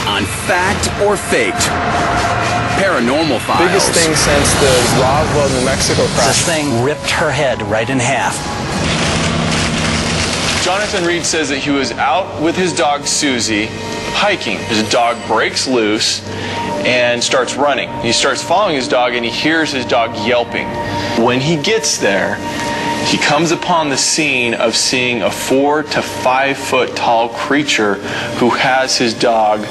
on Fact or Faked. Paranormal Files. Biggest thing since the Roswell, New Mexico crash. This thing ripped her head right in half. Jonathan Reed says that he was out with his dog Susie hiking. His dog breaks loose and starts running. He starts following his dog and he hears his dog yelping. When he gets there, he comes upon the scene of seeing a 4 to 5 foot tall creature who has his dog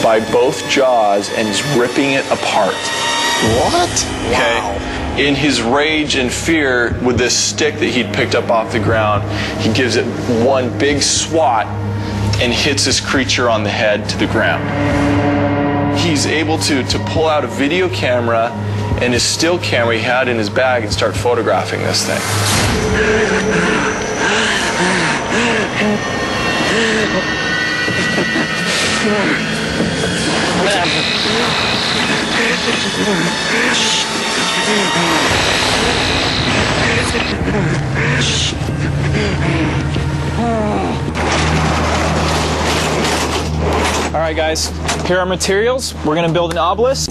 by both jaws and is ripping it apart. What? Okay. Wow. In his rage and fear, with this stick that he'd picked up off the ground, he gives it one big swat and hits this creature on the head to the ground. He's able to pull out a video camera and his still camera he had in his bag and start photographing this thing. All right, guys, here are our materials. We're gonna build an obelisk.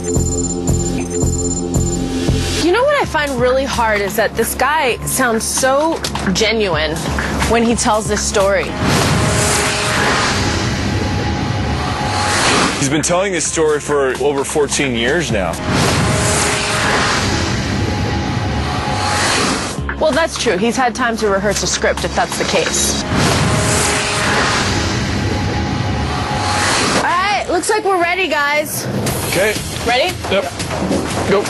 You know what I find really hard is that this guy sounds so genuine when he tells this story. He's been telling this story for over 14 years now. Well, that's true. He's had time to rehearse a script if that's the case. All right, looks like we're ready, guys. Okay. Ready? Yep. Go.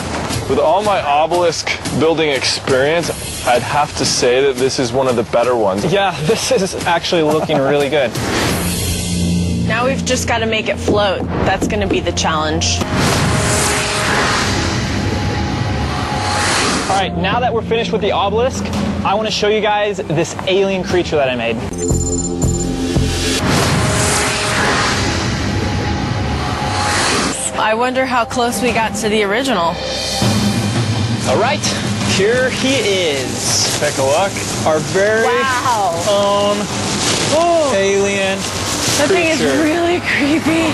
With all my obelisk building experience, I'd have to say that this is one of the better ones. Yeah, this is actually looking really good. Now we've just got to make it float. That's going to be the challenge. All right, now that we're finished with the obelisk, I want to show you guys this alien creature that I made. I wonder how close we got to the original. All right, here he is. Take a look. Our very own alien That thing is really creepy.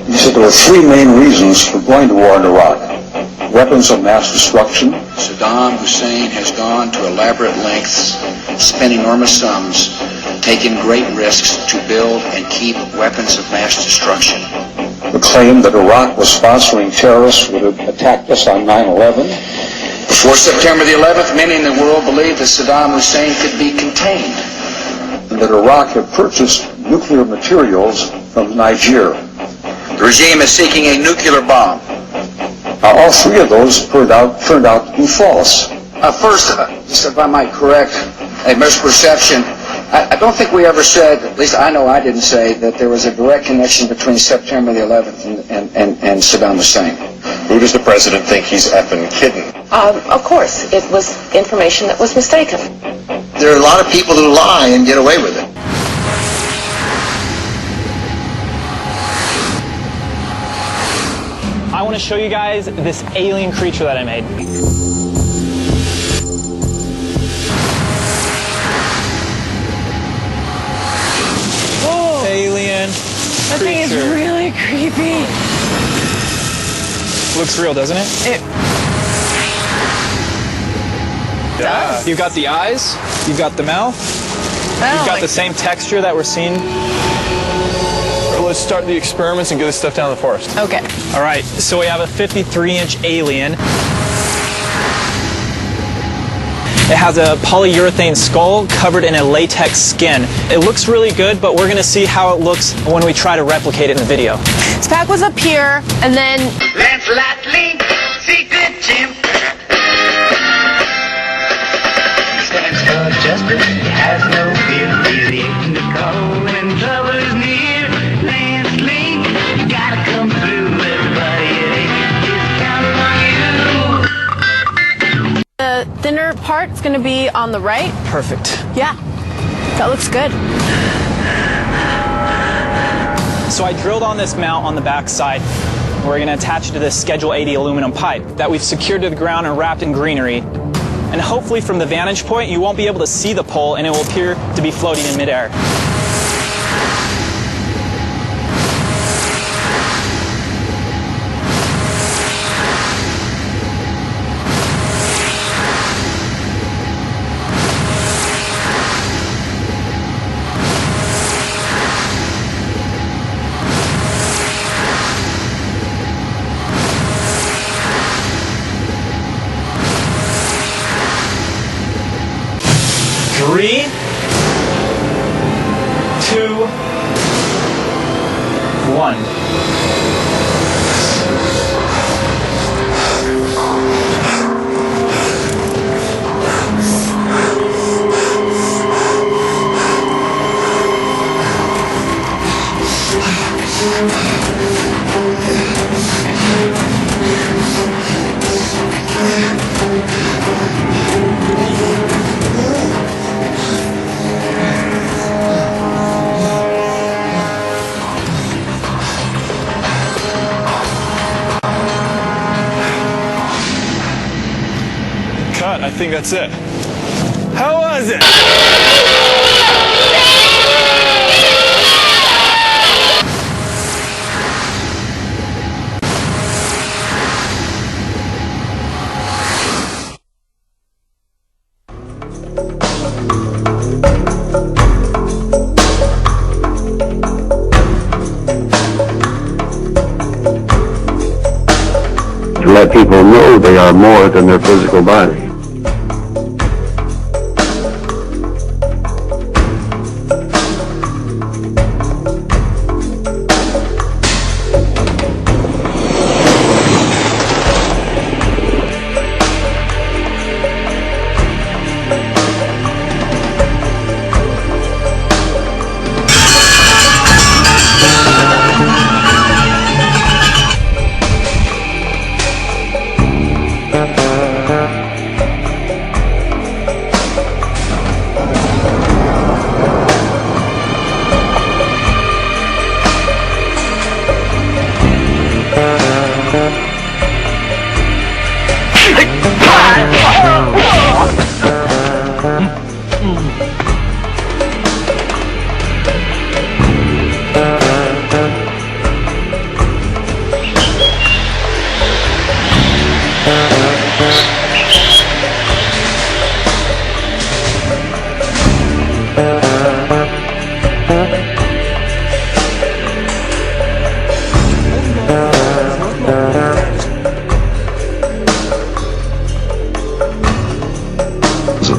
He said there were 3 main reasons for going to war in Iraq. Weapons of mass destruction. Saddam Hussein has gone to elaborate lengths, spent enormous sums, taken great risks to build and keep weapons of mass destruction. The claim that Iraq was sponsoring terrorists who would have attacked us on 9/11. Before September the 11th, many in the world believed that Saddam Hussein could be contained. And that Iraq had purchased nuclear materials from Niger. The regime is seeking a nuclear bomb. All 3 of those turned out to be false. First, just if I might correct a misperception, I don't think we ever said, at least I know I didn't say, that there was a direct connection between September the 11th and Saddam Hussein. Who does the president think he's effing kidding? Of course, it was information that was mistaken. There are a lot of people who lie and get away with it. I want to show you guys this alien creature that I made. Alien That thing is really creepy. Looks real, doesn't it? Yeah. You've got the eyes, you've got the mouth, you've got the same texture that we're seeing. Let's start the experiments and get this stuff down in the forest. Okay. All right, so we have a 53-inch alien. It has a polyurethane skull covered in a latex skin. It looks really good, but we're gonna see how it looks when we try to replicate it in the video. His pack was up here, and then... Lancelot Link, secret chimp. Stands for justice, has no fear, really in the cold when trouble is near. Lance Link, you gotta come through, everybody, is counting on you. The thinner part is going to be on the right. Perfect. Yeah, that looks good. So I drilled on this mount on the back side. We're going to attach it to this Schedule 80 aluminum pipe that we've secured to the ground and wrapped in greenery. And hopefully from the vantage point, you won't be able to see the pole and it will appear to be floating in midair. Three, 2, 1. I think that's it. How was it? To let people know they are more than their physical body.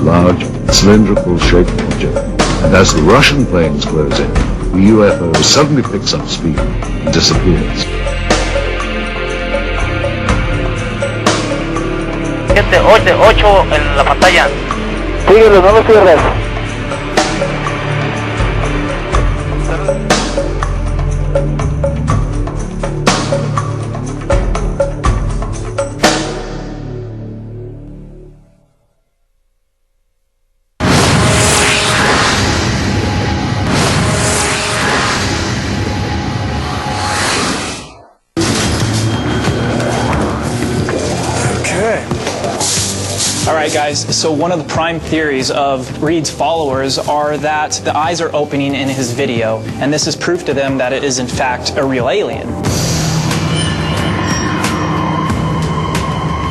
Large, cylindrical shaped object, and as the Russian planes close in, the UFO suddenly picks up speed and disappears. 8 en la pantalla. Síguelo, no lo cierres. Alright guys, so one of the prime theories of Reed's followers are that the eyes are opening in his video, and this is proof to them that it is in fact a real alien.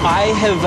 I have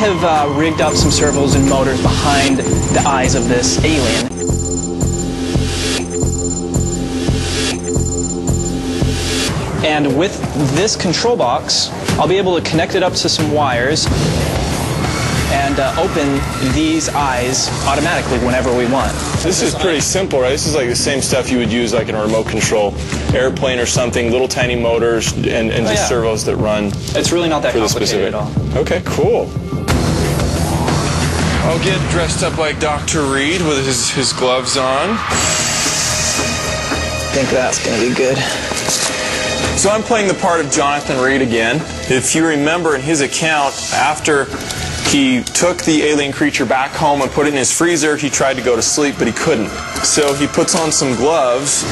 have rigged up some servos and motors behind the eyes of this alien. And with this control box, I'll be able to connect it up to some wires and open these eyes automatically whenever we want. This is pretty simple, right? This is like the same stuff you would use like in a remote control airplane or something, little tiny motors and just servos that run. It's really not that complicated at all. Okay, cool. I'll get dressed up like Dr. Reed with his gloves on. I think that's going to be good. So I'm playing the part of Jonathan Reed again. If you remember in his account, after he took the alien creature back home and put it in his freezer, he tried to go to sleep, but he couldn't. So he puts on some gloves,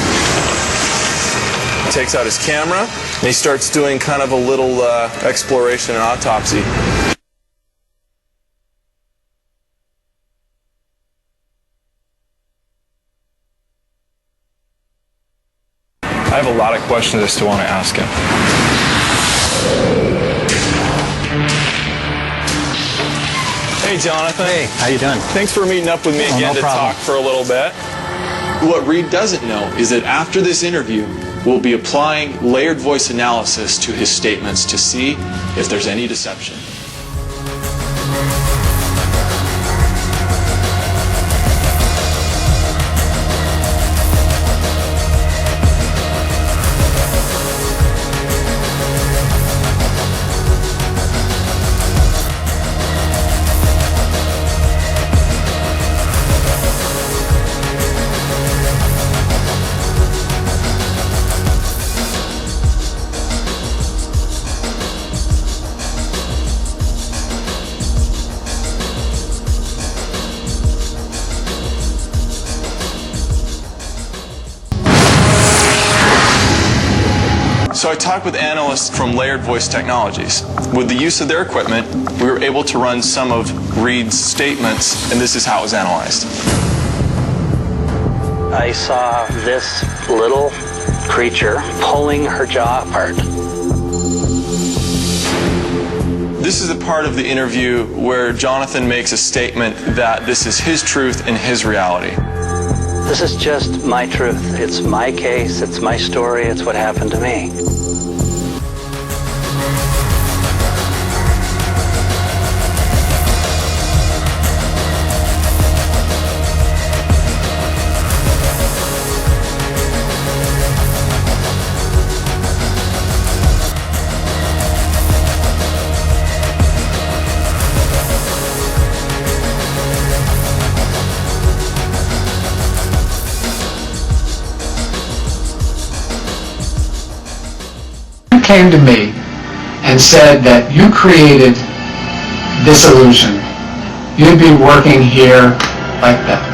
takes out his camera, and he starts doing kind of a little exploration and autopsy. I have a lot of questions I still want to ask him. Hey, Jonathan. Hey, how you doing? Thanks for meeting up with me again to talk for a little bit. What Reed doesn't know is that after this interview, we'll be applying layered voice analysis to his statements to see if there's any deception. So I talked with analysts from Layered Voice Technologies. With the use of their equipment, we were able to run some of Reed's statements, and this is how it was analyzed. I saw this little creature pulling her jaw apart. This is a part of the interview where Jonathan makes a statement that this is his truth and his reality. This is just my truth. It's my case, it's my story, it's what happened to me. Came to me and said that you created this illusion, you'd be working here like that.